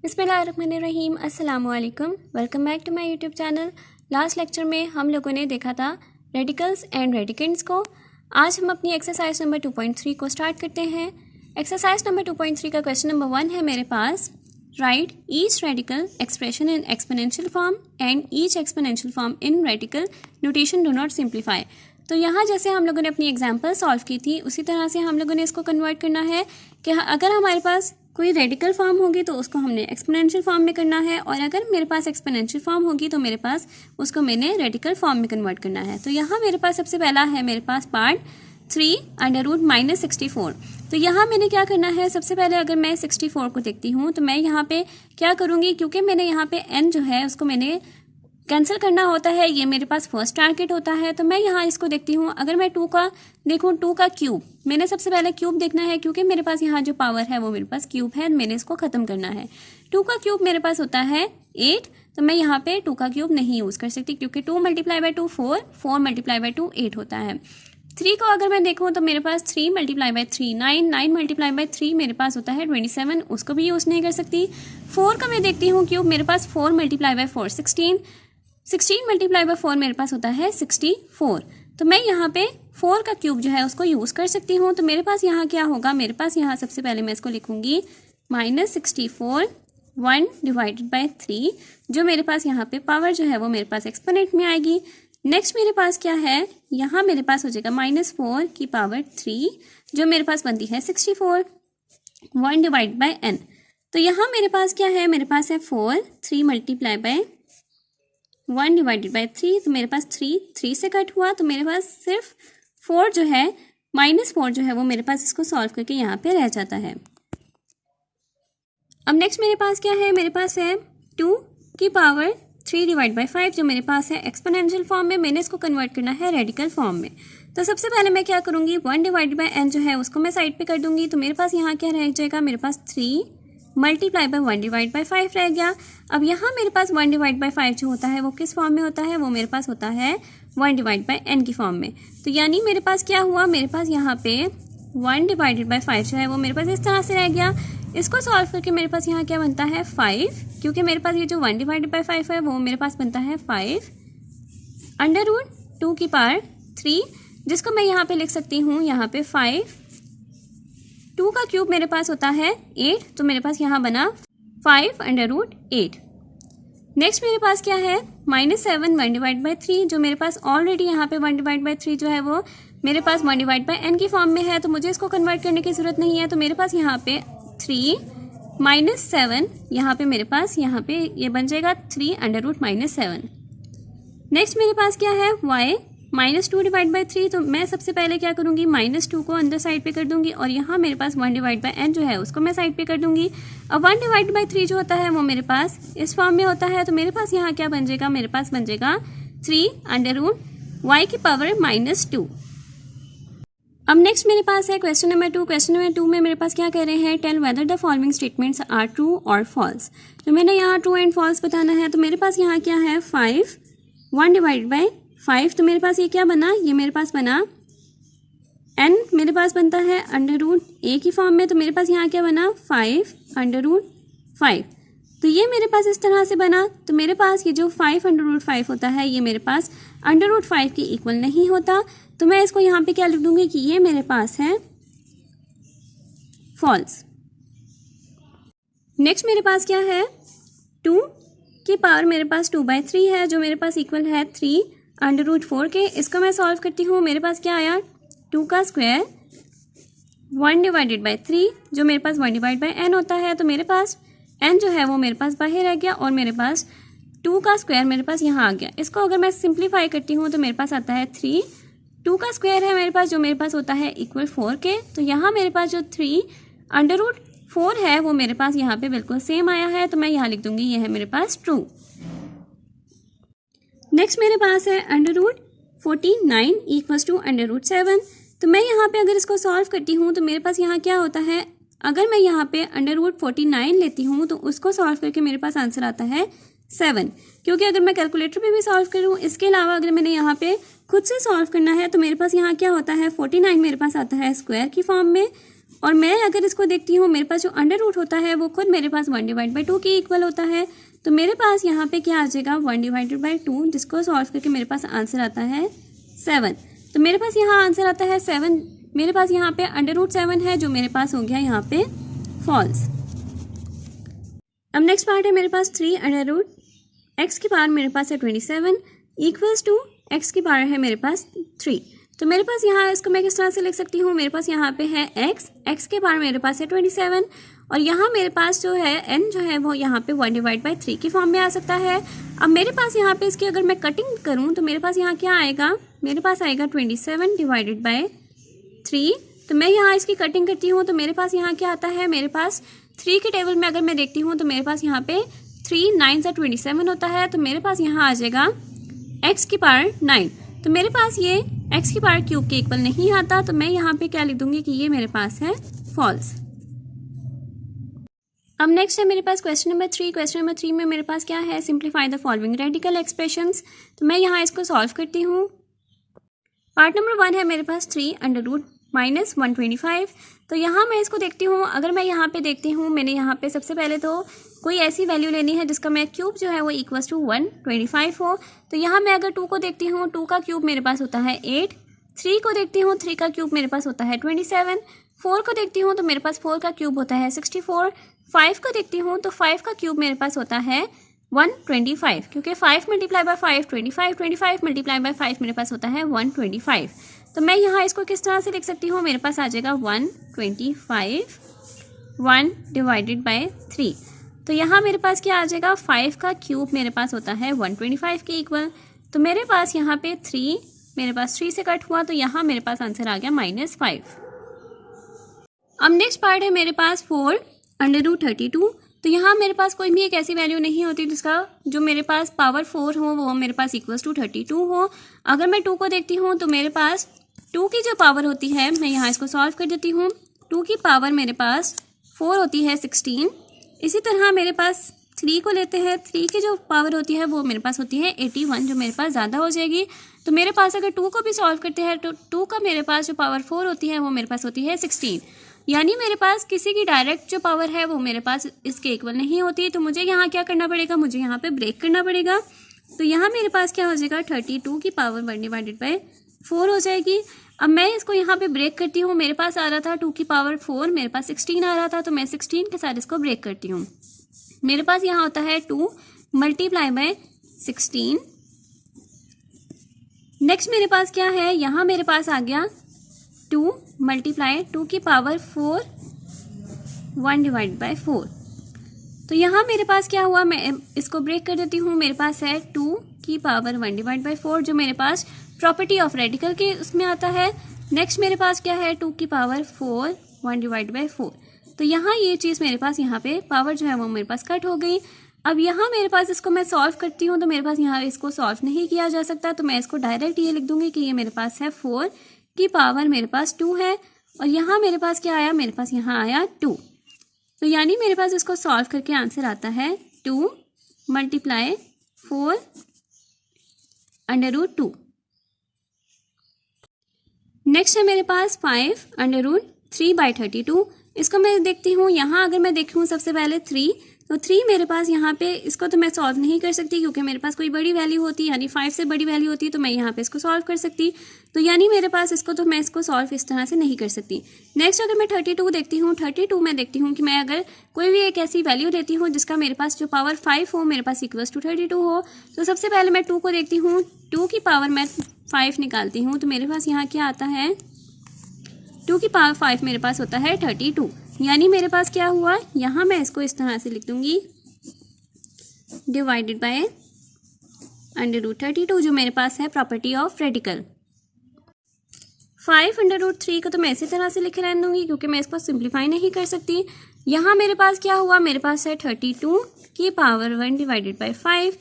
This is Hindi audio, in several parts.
बिस्मिल्लाहिर्रहमानिर्रहीम। अस्सलाम वालेकुम। Welcome back to my YouTube channel. Last lecture में हम लोगों ने देखा था रेडिकल्स एंड रेडिकेंड्स को। आज हम अपनी एक्सरसाइज नंबर 2.3 को स्टार्ट करते हैं। एक्सरसाइज नंबर 2.3 का क्वेश्चन नंबर 1 है मेरे पास। Write each radical expression in exponential form and each exponential form in radical notation do not simplify. तो यहाँ जैसे हम लोगों ने अपनी एग्जाम्पल सॉल्व की थी उसी तरह से हम लोगों ने इसको कन्वर्ट करना है कि अगर हमारे पास कोई रेडिकल फॉर्म होगी तो उसको हमने एक्सपोनेंशियल फॉर्म में करना है, और अगर मेरे पास एक्सपोनेंशियल फॉर्म होगी तो मेरे पास उसको मैंने रेडिकल फॉर्म में कन्वर्ट करना है। तो यहाँ मेरे पास सबसे पहला है मेरे पास पार्ट 3√-64। तो यहाँ मैंने क्या करना है, सबसे पहले अगर मैं 64 को देखती हूँ तो मैं यहाँ पे क्या करूँगी, क्योंकि मैंने यहाँ पे n जो है उसको मैंने कैंसिल करना होता है, ये मेरे पास फर्स्ट टारगेट होता है। तो मैं यहाँ इसको देखती हूँ, अगर मैं 2 का देखूँ, 2 का क्यूब, मैंने सबसे पहले क्यूब देखना है क्योंकि मेरे पास यहाँ जो पावर है वो मेरे पास क्यूब है, मैंने इसको ख़त्म करना है। 2 का क्यूब मेरे पास होता है 8, तो मैं यहाँ पे 2 का क्यूब नहीं यूज़ कर सकती क्योंकि 2 × 2 4, 4 × 2 8 होता है। 3 को अगर मैं देखूँ तो मेरे पास 3 × 3 9, 9 × 3 मेरे पास होता है 27, उसको भी यूज़ नहीं कर सकती। 4 का मैं देखती हूँ क्यूब, मेरे पास 4 × 4 16, 16 × 4 मेरे पास होता है 64। तो मैं यहाँ पे 4 का क्यूब जो है उसको यूज़ कर सकती हूँ। तो मेरे पास यहाँ क्या होगा, मेरे पास यहाँ सबसे पहले मैं इसको लिखूँगी -64 1/3, जो मेरे पास यहाँ पे पावर जो है वो मेरे पास एक्सपोनेंट में आएगी। नेक्स्ट मेरे पास क्या है, यहाँ मेरे पास हो जाएगा -4 की पावर 3, जो मेरे पास बनती है 64 1/n। तो यहाँ मेरे पास क्या है, मेरे पास है 4, 3 × 1/3, तो मेरे पास 3 से कट हुआ, तो मेरे पास सिर्फ 4 जो है -4 जो है वो मेरे पास इसको सॉल्व करके यहाँ पे रह जाता है। अब नेक्स्ट मेरे पास क्या है, मेरे पास है 2 की पावर 3/5, जो मेरे पास है एक्सपोनेंशियल फॉर्म में, मैंने इसको कन्वर्ट करना है रेडिकल फॉर्म में। तो सबसे पहले मैं क्या करूँगी, 1/n जो है उसको मैं साइड पे कर दूँगी। तो मेरे पास यहाँ क्या रह जाएगा, मेरे पास 3 × 1/5 रह गया। अब यहाँ मेरे पास 1/5 जो होता है वो किस फॉर्म में होता है, वो मेरे पास होता है 1/n की फॉर्म में। तो यानी मेरे पास क्या हुआ, मेरे पास यहाँ पे 1/5 जो है वो मेरे पास इस तरह से रह गया। इसको सॉल्व करके मेरे पास यहाँ क्या बनता है 5, क्योंकि मेरे पास ये जो 1/5 है वो मेरे पास बनता है 5 √2 की पावर 3, जिसको मैं यहाँ पे लिख सकती हूँ यहाँ पे 5। 2 का क्यूब मेरे पास होता है 8, तो मेरे पास यहाँ बना 5/8। नेक्स्ट मेरे पास क्या है, -7 1/3, जो मेरे पास ऑलरेडी यहाँ पे 1/3 जो है वो मेरे पास 1/n की फॉर्म में है, तो मुझे इसको कन्वर्ट करने की ज़रूरत नहीं है। तो मेरे पास यहाँ पे 3 -7, यहाँ पे मेरे पास यहाँ पे ये बन जाएगा 3/7। नेक्स्ट मेरे पास क्या है, y -2/3, तो मैं सबसे पहले क्या करूँगी, -2 को अंदर साइड पे कर दूँगी, और यहाँ मेरे पास 1/n जो है उसको मैं साइड पे कर दूँगी। अब 1/3 जो होता है वो मेरे पास इस फॉर्म में होता है, तो मेरे पास यहाँ क्या बन जाएगा, मेरे पास बन जाएगा 3 की पावर -2। अब नेक्स्ट मेरे पास है क्वेश्चन नंबर 2। क्वेश्चन नंबर 2 में मेरे पास क्या कह रहे हैं, tell whether the following statements are true और फॉल्स। तो मैंने यहाँ ट्रू एंड फॉल्स बताना है। तो मेरे पास यहाँ क्या है 5 1/5, तो मेरे पास ये क्या बना, ये मेरे पास बना n मेरे पास बनता है √a की फॉर्म में, तो मेरे पास यहाँ क्या बना 5/5। तो ये मेरे पास इस तरह से बना। तो मेरे पास ये जो 5/5 होता है ये मेरे पास √5 के इक्वल नहीं होता, तो मैं इसको यहाँ पे क्या लिख दूँगी कि ये मेरे पास है फॉल्स। नेक्स्ट मेरे पास क्या है 2 की पावर मेरे पास 2/3 है, जो मेरे पास इक्वल है 3/4 के। इसको मैं सॉल्व करती हूँ, मेरे पास क्या आया 2 का स्क्वायर 1/3, जो मेरे पास 1/n होता है। तो मेरे पास n जो है वो मेरे पास बाहर रह गया, और मेरे पास 2 का स्क्वायर मेरे पास यहाँ आ गया। इसको अगर मैं सिंप्लीफाई करती हूँ तो मेरे पास आता है 3, 2 का स्क्वायर है मेरे पास, जो मेरे पास होता है इक्वल 4 के। तो यहाँ मेरे पास जो 3/4 है वो मेरे पास यहाँ पे बिल्कुल सेम आया है, तो मैं यहाँ लिख दूंगी ये है मेरे पास ट्रू। नेक्स्ट मेरे पास है √49 = √7। तो मैं यहाँ पे अगर इसको सॉल्व करती हूँ तो मेरे पास यहाँ क्या होता है, अगर मैं यहाँ पे √49 लेती हूँ तो उसको सॉल्व करके मेरे पास आंसर आता है 7, क्योंकि अगर मैं कैलकुलेटर पे भी सॉल्व करूँ, इसके अलावा अगर मैंने यहाँ पे खुद से सॉल्व करना है तो मेरे पास यहाँ क्या होता है 49 मेरे पास आता है स्क्वायर की फॉर्म में, और मैं अगर इसको देखती हूँ, मेरे पास जो अंडर रूट होता है वो खुद मेरे पास 1/2 के इक्वल होता है। तो मेरे पास यहाँ पे क्या आ जाएगा 1/2, जिसको सॉल्व करके मेरे पास आंसर आता है 7। तो मेरे पास यहाँ आंसर आता है 7। मेरे पास यहाँ पे √7 है, जो मेरे पास हो गया यहाँ पे फॉल्स। अब नेक्स्ट पार्ट है मेरे पास 3√x की पावर मेरे पास है 27 इक्वल्स टू x की पावर है मेरे पास 3। तो मेरे पास यहाँ इसको मैं किस तरह से लिख सकती हूँ, मेरे पास यहाँ पे है x के पावर मेरे पास है 27 और यहाँ मेरे पास जो है n जो है वो यहाँ पे 1/3 की फॉर्म में आ सकता है। अब मेरे पास यहाँ पे इसकी अगर मैं कटिंग करूँ तो मेरे पास यहाँ क्या आएगा, मेरे पास आएगा 27/3। तो मैं यहाँ इसकी कटिंग करती हूँ तो मेरे पास यहाँ क्या आता है, मेरे पास 3 के टेबल में अगर मैं देखती हूँ तो मेरे पास यहाँ पे 3 9 27 होता है। तो मेरे पास यहाँ आ जाएगा x की पावर 9। तो मेरे पास ये x की पावर क्यूब के इक्वल नहीं आता, तो मैं यहाँ पे क्या लिख दूंगी कि ये मेरे पास है फॉल्स। अब नेक्स्ट है मेरे पास क्वेश्चन नंबर 3। क्वेश्चन नंबर 3 में मेरे पास क्या है, simplify the following radical expressions. तो मैं यहाँ इसको सॉल्व करती हूँ। पार्ट नंबर 1 है मेरे पास 3√-125। तो यहाँ मैं इसको देखती हूँ, अगर मैं यहाँ पे देखती हूँ, मैंने यहाँ पे सबसे पहले तो कोई ऐसी वैल्यू लेनी है जिसका मैं क्यूब जो है वो इक्वल्स टू 125 हो। तो यहाँ मैं अगर 2 को देखती हूँ, 2 का क्यूब मेरे पास होता है 8। 3 को देखती हूँ, 3 का क्यूब मेरे पास होता है 27। 4 को देखती हूँ तो मेरे पास 4 का क्यूब होता है 64। 5 को देखती हूँ तो 5 का क्यूब मेरे पास होता है 125, क्योंकि 5 × 5 25, 25 × 5 मेरे पास होता है 125। तो मैं यहाँ इसको किस तरह से लिख सकती हूँ, मेरे पास आ जाएगा 125 1/3। तो यहाँ मेरे पास क्या आ जाएगा, 5 का क्यूब मेरे पास होता है 125 के इक्वल। तो मेरे पास यहाँ पे 3 मेरे पास 3 से कट हुआ, तो यहाँ मेरे पास आंसर आ गया -5। अब नेक्स्ट पार्ट है मेरे पास 4√32। तो यहाँ मेरे पास कोई भी एक ऐसी वैल्यू नहीं होती जिसका जो मेरे पास पावर 4 हो वो मेरे पास इक्वल्स टू 32 हो। अगर मैं 2 को देखती हूँ तो मेरे पास 2 की जो पावर होती है, मैं यहाँ इसको सॉल्व कर देती हूँ। 2 की पावर मेरे पास 4 होती है 16। इसी तरह मेरे पास 3 को लेते हैं, 3 की जो पावर होती है वो मेरे पास होती है 81, जो मेरे पास ज़्यादा हो जाएगी। तो मेरे पास अगर 2 को भी सॉल्व करते हैं तो 2 का मेरे पास जो पावर 4 होती है वो मेरे पास होती है 16। यानी मेरे पास किसी की डायरेक्ट जो पावर है वो मेरे पास इसके इक्वल नहीं होती। तो मुझे यहाँ क्या करना पड़ेगा, मुझे यहाँ पे ब्रेक करना पड़ेगा। तो यहाँ मेरे पास क्या हो जाएगा, 32 की पावर 1/4 हो जाएगी। अब मैं इसको यहाँ पे ब्रेक करती हूँ। मेरे पास आ रहा था 2 की पावर 4, मेरे पास 16 आ रहा था, तो मैं 16 के साथ इसको ब्रेक करती हूँ। मेरे पास यहाँ होता है 2 × 16। नेक्स्ट मेरे पास क्या है, यहाँ मेरे पास आ गया 2 × 2 की पावर 4 1/4। तो यहाँ मेरे पास क्या हुआ, मैं इसको ब्रेक कर देती हूँ। मेरे पास है 2 की पावर 1/4, जो मेरे पास प्रॉपर्टी ऑफ रेडिकल के उसमें आता है। नेक्स्ट मेरे पास क्या है 2 की पावर 4 1/4। तो यहाँ ये चीज़ मेरे पास यहाँ पे पावर जो है वो मेरे पास कट हो गई। अब यहाँ मेरे पास इसको मैं सॉल्व करती हूँ तो मेरे पास यहाँ इसको सॉल्व नहीं किया जा सकता, तो मैं इसको डायरेक्ट ये लिख दूंगी कि ये मेरे पास है 4 की पावर मेरे पास 2 है। और यहाँ मेरे पास क्या आया, मेरे पास यहाँ आया 2। तो यानी मेरे पास इसको सॉल्व करके आंसर आता है 2 × 4 √2। नेक्स्ट है मेरे पास 5√3/32। इसको मैं देखती हूँ, यहाँ अगर मैं देखूँ सबसे पहले 3, तो 3 मेरे पास यहाँ पे इसको तो मैं सॉल्व नहीं कर सकती क्योंकि मेरे पास कोई बड़ी वैल्यू होती, यानी 5 से बड़ी वैल्यू होती तो मैं यहाँ पे इसको सॉल्व कर सकती। तो यानी मेरे पास इसको तो मैं इसको सॉल्व इस तरह से नहीं कर सकती। नेक्स्ट अगर मैं 32 देखती हूँ, 32 मैं देखती हूँ कि मैं अगर कोई भी एक ऐसी वैल्यू लेती हूँ जिसका मेरे पास जो पावर 5 हो मेरे पास इक्वल्स टू 32 हो। तो सबसे पहले मैं 2 को देखती हूँ, 2 की पावर मैं 5 निकालती हूँ, तो मेरे पास यहाँ क्या आता है 2 की पावर 5 मेरे पास होता है 32। यानी मेरे पास क्या हुआ, यहाँ मैं इसको इस तरह से लिख दूंगी √32, जो मेरे पास है प्रॉपर्टी ऑफ रेडिकल। 5√3 को तो मैं इसी तरह से लिख रहने दूंगी क्योंकि मैं इसको सिंप्लीफाई नहीं कर सकती। यहाँ मेरे पास क्या हुआ, मेरे पास है 32 की पावर 1/5।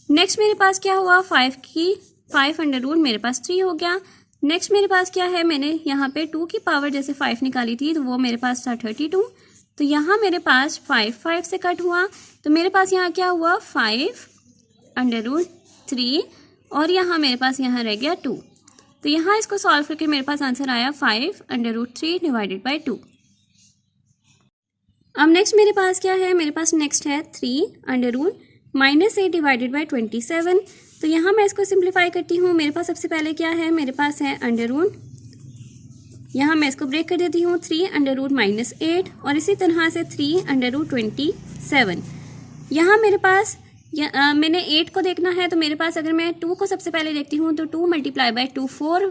नेक्स्ट मेरे पास क्या हुआ, 5 मेरे पास 3 हो गया। नेक्स्ट मेरे पास क्या है, मैंने यहाँ पे 2 की पावर जैसे 5 निकाली थी तो वो मेरे पास था 32। तो यहाँ मेरे पास 5 से कट हुआ, तो मेरे पास यहाँ क्या हुआ 5√3 और यहाँ मेरे पास यहाँ रह गया 2। तो यहाँ इसको सॉल्व करके मेरे पास आंसर आया 5√3/2। अब नेक्स्ट मेरे पास क्या है, मेरे पास नेक्स्ट है 3√-8 डिवाइडेड बाई 27। तो यहाँ मैं इसको सिंप्लीफाई करती हूँ। मेरे पास सबसे पहले क्या है, मेरे पास है अंडर रूट, यहाँ मैं इसको ब्रेक कर देती हूँ 3√-8 और इसी तरह से 3√27। यहाँ मेरे पास मैंने 8 को देखना है, तो मेरे पास अगर मैं 2 को सबसे पहले देखती हूँ तो 2 मल्टीप्लाई बाई 2 4,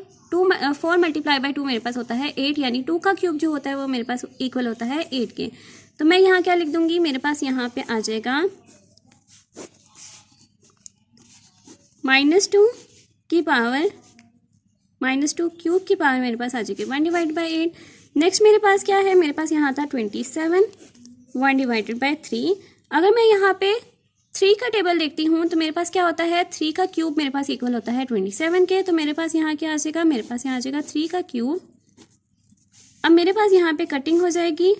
4 मल्टीप्लाई बाई 2 मेरे पास होता है 8, यानी 2 का क्यूब जो होता है वो मेरे पास इक्वल होता है 8 के। तो मैं यहाँ क्या लिख दूँगी, मेरे पास यहाँ पे आ जाएगा -2 की पावर -2 क्यूब की पावर मेरे पास आ जाएगी 1 डिवाइड बाई 8। नेक्स्ट मेरे पास क्या है, मेरे पास यहाँ था 27 1 डिवाइडेड बाई 3। अगर मैं यहाँ पे 3 का टेबल देखती हूँ तो मेरे पास क्या होता है, 3 का क्यूब मेरे पास इक्वल होता है 27 के। तो मेरे पास यहाँ क्या आ जाएगा, मेरे पास यहाँ आ जाएगा 3 का क्यूब। अब मेरे पास यहाँ पे कटिंग हो जाएगी,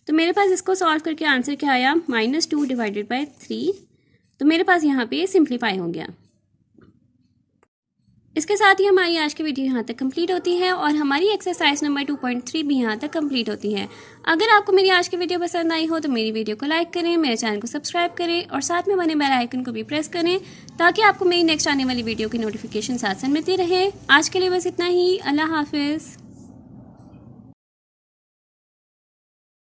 तो मेरे पास इसको सॉल्व करके आंसर क्या आया, -2 डिवाइडेड बाई 3। तो मेरे पास यहाँ पे सिंप्लीफाई हो गया। इसके साथ ही हमारी आज की वीडियो यहाँ तक कंप्लीट होती है और हमारी एक्सरसाइज नंबर 2.3 भी यहाँ तक कंप्लीट होती है। अगर आपको मेरी आज की वीडियो पसंद आई हो तो मेरी वीडियो को लाइक करें, मेरे चैनल को सब्सक्राइब करें और साथ में बने बेल आइकन को भी प्रेस करें ताकि आपको मेरी नेक्स्ट आने वाली वीडियो की नोटिफिकेशन साथ साथ मिलती रहे। आज के लिए बस इतना ही। अल्लाह हाफिज़।